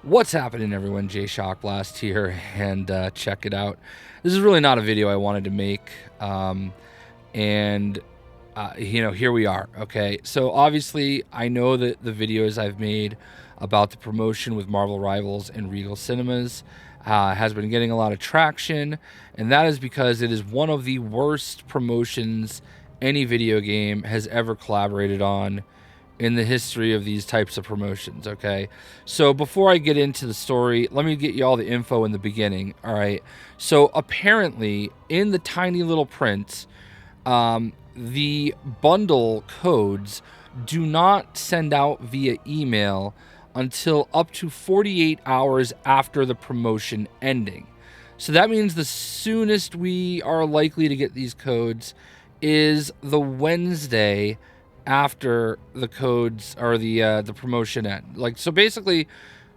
What's happening, everyone? JayShockblast here, and check it out. This is really not a video I wanted to make, and here we are. Okay, so obviously, I know that the videos I've made about the promotion with Marvel Rivals and Regal Cinemas has been getting a lot of traction, and that is because it is one of the worst promotions any video game has ever collaborated on in the history of these types of promotions. Okay, so before I get into the story, let me get you all the info in the beginning. All right, so apparently in the tiny little print, the bundle codes do not send out via email until up to 48 hours after the promotion ending. So that means the soonest we are likely to get these codes is the Wednesday after the codes or the promotion end. Like, so basically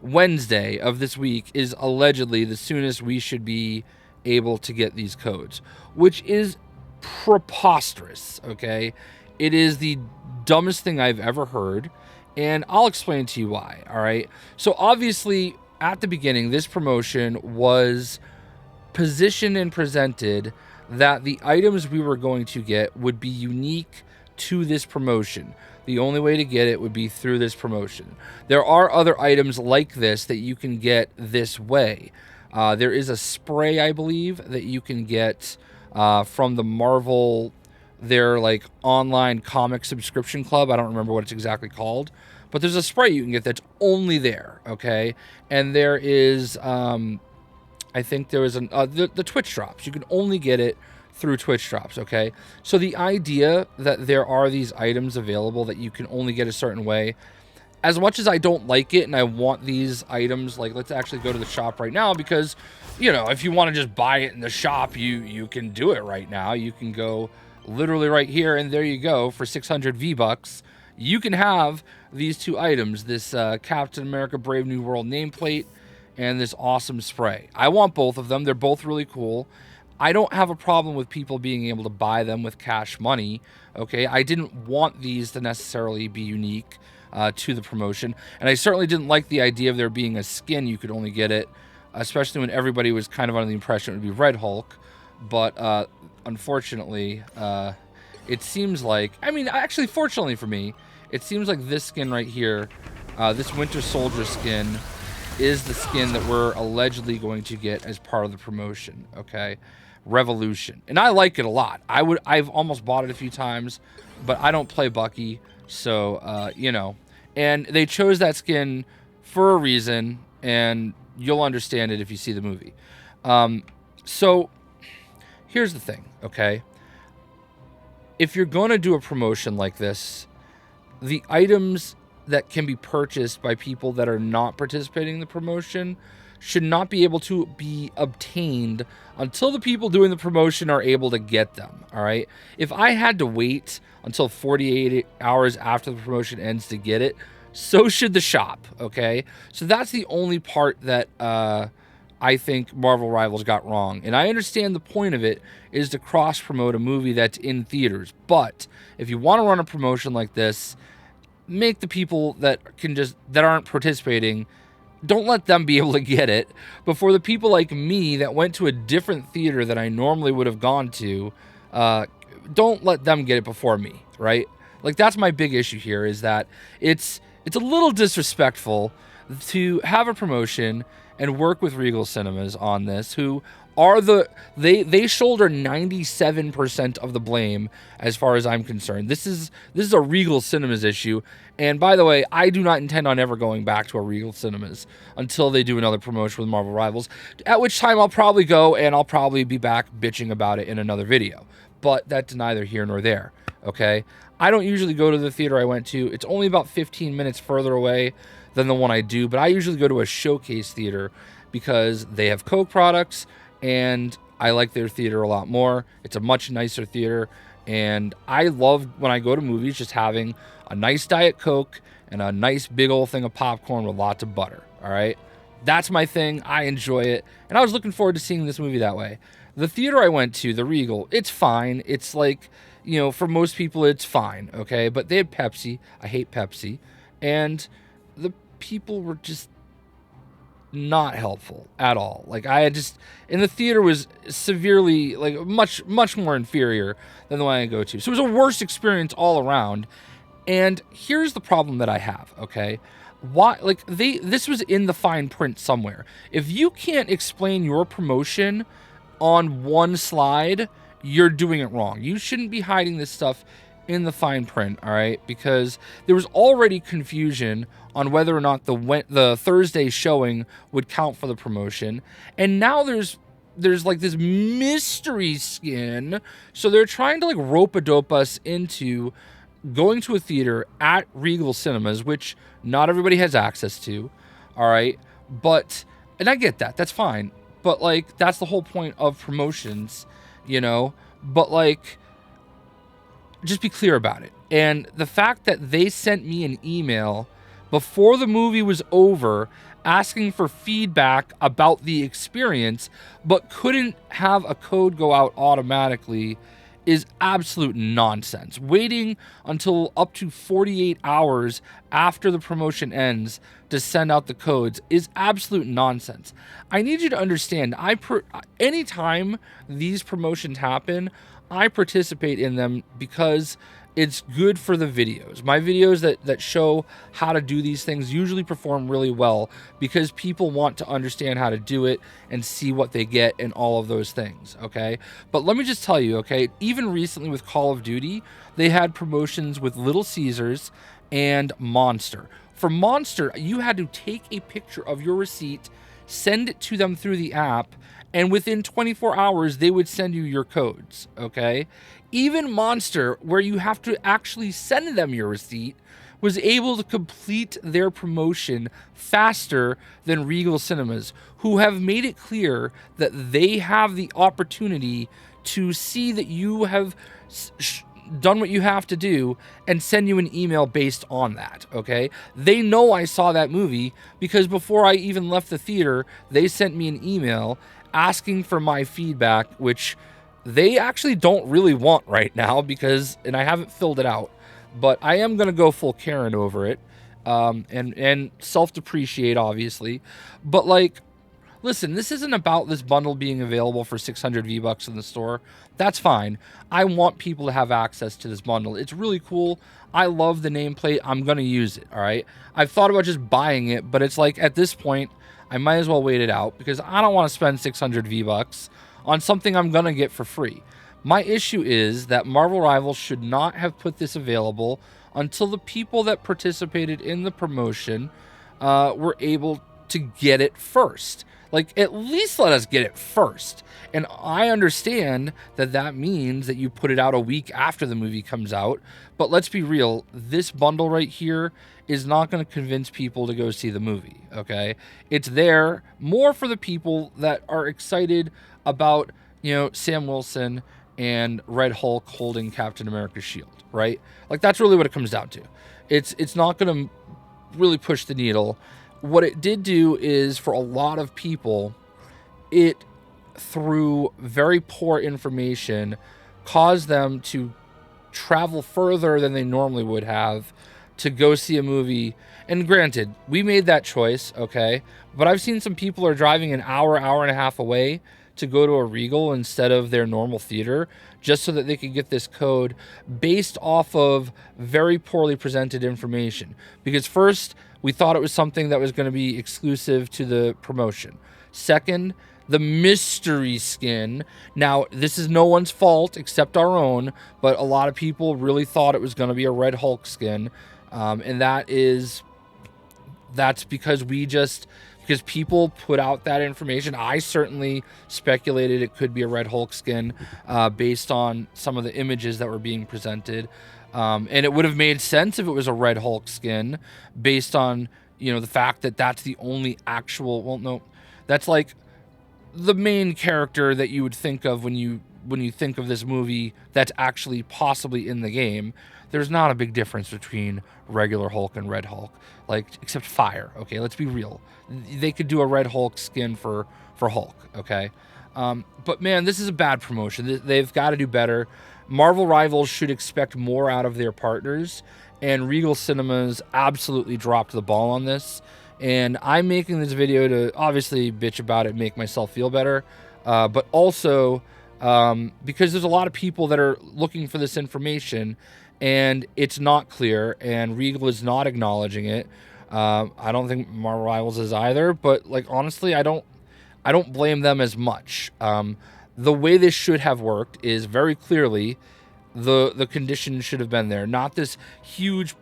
Wednesday of this week is allegedly the soonest we should be able to get these codes, which is preposterous. Okay, it is the dumbest thing I've ever heard, and I'll explain to you why. All right, so obviously at the beginning this promotion was positioned and presented that the items we were going to get would be unique to this promotion. The only way to get it would be through this promotion. There are other items like this that you can get this way. There is a spray, I believe, that you can get from the Marvel, their like online comic subscription club. I don't remember what it's exactly called, but there's a spray you can get that's only there. Okay, and there is I think there was the Twitch drops. You can only get it through Twitch drops, okay? So the idea that there are these items available that you can only get a certain way, as much as I don't like it and I want these items, like, let's actually go to the shop right now, because, you know, if you want to just buy it in the shop, you can do it right now. You can go literally right here, and there you go. For 600 V-Bucks, you can have these two items, this Captain America Brave New World nameplate and this awesome spray. I want both of them. They're both really cool. I don't have a problem with people being able to buy them with cash money, okay? I didn't want these to necessarily be unique to the promotion, and I certainly didn't like the idea of there being a skin you could only get it, especially when everybody was kind of under the impression it would be Red Hulk, but unfortunately, it seems like, I mean, actually, fortunately for me, it seems like this skin right here, this Winter Soldier skin, is the skin that we're allegedly going to get as part of the promotion, okay? Revolution. And I like it a lot. I've almost bought it a few times, but I don't play Bucky, so you know. And they chose that skin for a reason, and you'll understand it if you see the movie. So here's the thing, okay? If you're going to do a promotion like this, the items that can be purchased by people that are not participating in the promotion should not be able to be obtained until the people doing the promotion are able to get them, all right? If I had to wait until 48 hours after the promotion ends to get it, so should the shop, okay? So that's the only part that I think Marvel Rivals got wrong. And I understand the point of it is to cross-promote a movie that's in theaters. But if you want to run a promotion like this, make the people that aren't participating, don't let them be able to get it before the people like me that went to a different theater that I normally would have gone to. Don't let them get it before me, right? Like, that's my big issue here, is that it's a little disrespectful to have a promotion and work with Regal Cinemas on this, who are they shoulder 97% of the blame as far as I'm concerned. This is a Regal Cinemas issue, and by the way, I do not intend on ever going back to a Regal Cinemas until they do another promotion with Marvel Rivals, at which time I'll probably go and I'll probably be back bitching about it in another video. But that's neither here nor there, okay? I don't usually go to the theater I went to. It's only about 15 minutes further away than the one I do, but I usually go to a showcase theater because they have Coke products, and I like their theater a lot more. It's a much nicer theater, and I love when I go to movies just having a nice Diet Coke and a nice big old thing of popcorn with lots of butter, all right? That's my thing. I enjoy it, and I was looking forward to seeing this movie that way. The theater I went to, the Regal, it's fine. It's like, you know, for most people, it's fine, okay? But they had Pepsi. I hate Pepsi. And the people were just not helpful at all. Like, I had just, and the theater was severely, like, much more inferior than the one I go to. So it was a worse experience all around. And here's the problem that I have, okay? Why, like, this was in the fine print somewhere. If you can't explain your promotion on one slide, you're doing it wrong. You shouldn't be hiding this stuff in the fine print, all right? Because there was already confusion on whether or not the Thursday showing would count for the promotion, and now there's like this mystery skin. So they're trying to like rope-a-dope us into going to a theater at Regal Cinemas, which not everybody has access to, all right? But, and I get that, that's fine, but like, that's the whole point of promotions, you know? But like, just be clear about it. And the fact that they sent me an email before the movie was over asking for feedback about the experience, but couldn't have a code go out automatically, is absolute nonsense. Waiting until up to 48 hours after the promotion ends to send out the codes is absolute nonsense. I need you to understand, anytime these promotions happen, I participate in them because it's good for the videos. My videos that show how to do these things usually perform really well because people want to understand how to do it and see what they get and all of those things, okay? But let me just tell you, okay, even recently with Call of Duty, they had promotions with Little Caesars and Monster. For Monster, you had to take a picture of your receipt, send it to them through the app, and within 24 hours, they would send you your codes, okay? Even Monster, where you have to actually send them your receipt, was able to complete their promotion faster than Regal Cinemas, who have made it clear that they have the opportunity to see that you have done what you have to do and send you an email based on that, okay? They know I saw that movie because before I even left the theater, they sent me an email asking for my feedback, which they actually don't really want right now because, and I haven't filled it out, but I am going to go full Karen over it, and self-depreciate, obviously. But like, listen, this isn't about this bundle being available for 600 V-Bucks in the store. That's fine. I want people to have access to this bundle. It's really cool. I love the nameplate. I'm going to use it, all right? I've thought about just buying it, but it's like, at this point, I might as well wait it out because I don't want to spend 600 V-Bucks on something I'm going to get for free. My issue is that Marvel Rivals should not have put this available until the people that participated in the promotion were able to get it first. Like, at least let us get it first. And I understand that that means that you put it out a week after the movie comes out. But let's be real, this bundle right here is not going to convince people to go see the movie, okay? It's there more for the people that are excited about, you know, Sam Wilson and Red Hulk holding Captain America's shield, right? Like, that's really what it comes down to. It's not going to really push the needle. What it did do is, for a lot of people, it, through very poor information, caused them to travel further than they normally would have to go see a movie. And granted, we made that choice, okay? But I've seen some people are driving an hour and a half away to go to a Regal instead of their normal theater just so that they could get this code based off of very poorly presented information. Because first, we thought it was something that was going to be exclusive to the promotion. Second, the mystery skin. Now, this is no one's fault except our own, but a lot of people really thought it was going to be a Red Hulk skin. And that's because because people put out that information. I certainly speculated it could be a Red Hulk skin based on some of the images that were being presented. And it would have made sense if it was a Red Hulk skin based on, you know, the fact that that's the only actual, well, no, that's like the main character that you would think of when you think of this movie that's actually possibly in the game. There's not a big difference between regular Hulk and Red Hulk, like, except fire, okay? Let's be real. They could do a Red Hulk skin for Hulk, okay? But man, this is a bad promotion. They've got to do better. Marvel Rivals should expect more out of their partners, and Regal Cinemas absolutely dropped the ball on this. And I'm making this video to obviously bitch about it, make myself feel better, but also because there's a lot of people that are looking for this information and it's not clear, and Regal is not acknowledging it. I don't think Marvel Rivals is either, but like honestly, I don't blame them as much. The way this should have worked is very clearly the conditions should have been there, not this huge.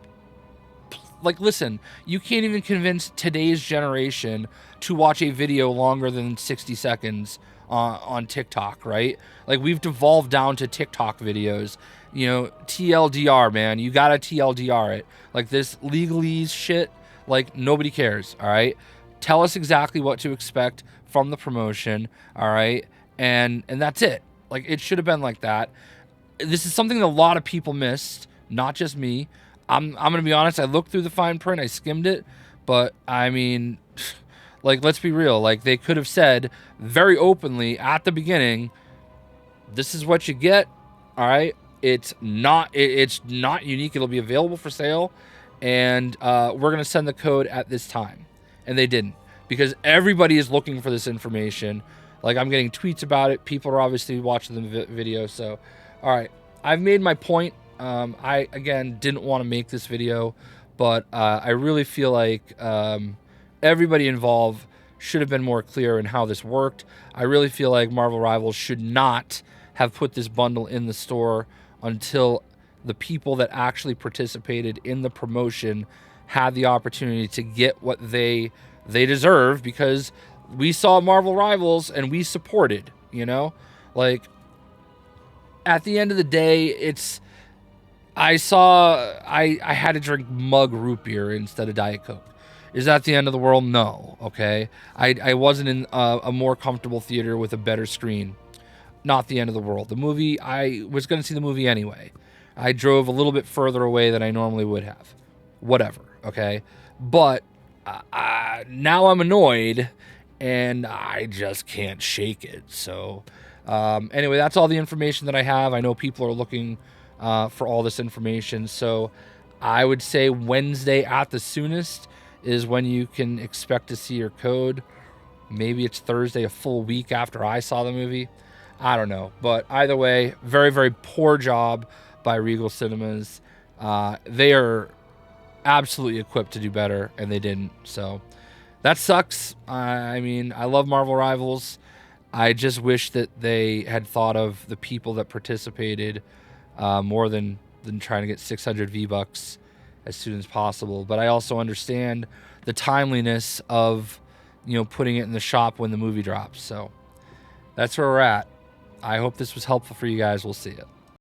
Like, listen, you can't even convince today's generation to watch a video longer than 60 seconds on TikTok, right? Like, we've devolved down to TikTok videos. You know, TLDR, man. You gotta TLDR it. Like, this legalese shit, like, nobody cares, all right? Tell us exactly what to expect from the promotion, all right? And that's it. Like, it should have been like that. This is something that a lot of people missed, not just me. I'm gonna be honest, I looked through the fine print, I skimmed it, but I mean, like, let's be real. Like, they could have said very openly at the beginning, this is what you get, all right? It's not unique. It'll be available for sale, and we're gonna send the code at this time. And they didn't, because everybody is looking for this information. Like, I'm getting tweets about it. People are obviously watching the video. So, all right, I've made my point. I, again, didn't want to make this video, but I really feel like everybody involved should have been more clear in how this worked. I really feel like Marvel Rivals should not have put this bundle in the store until the people that actually participated in the promotion had the opportunity to get what they deserve, because we saw Marvel Rivals and we supported, you know? Like, at the end of the day, I had to drink mug root beer instead of Diet Coke. Is that the end of the world? No, okay? I wasn't in a more comfortable theater with a better screen. Not the end of the world. The movie, I was going to see the movie anyway. I drove a little bit further away than I normally would have. Whatever, okay? But now I'm annoyed, and I just can't shake it. So, anyway, that's all the information that I have. I know people are looking for all this information, so I would say Wednesday at the soonest is when you can expect to see your code. Maybe it's Thursday, a full week after I saw the movie. I don't know, but either way, very, very poor job by Regal Cinemas. They are absolutely equipped to do better, and they didn't. So that sucks. I mean, I love Marvel Rivals. I just wish that they had thought of the people that participated more than trying to get 600 V-Bucks as soon as possible. But I also understand the timeliness of, you know, putting it in the shop when the movie drops. So that's where we're at. I hope this was helpful for you guys. We'll see it.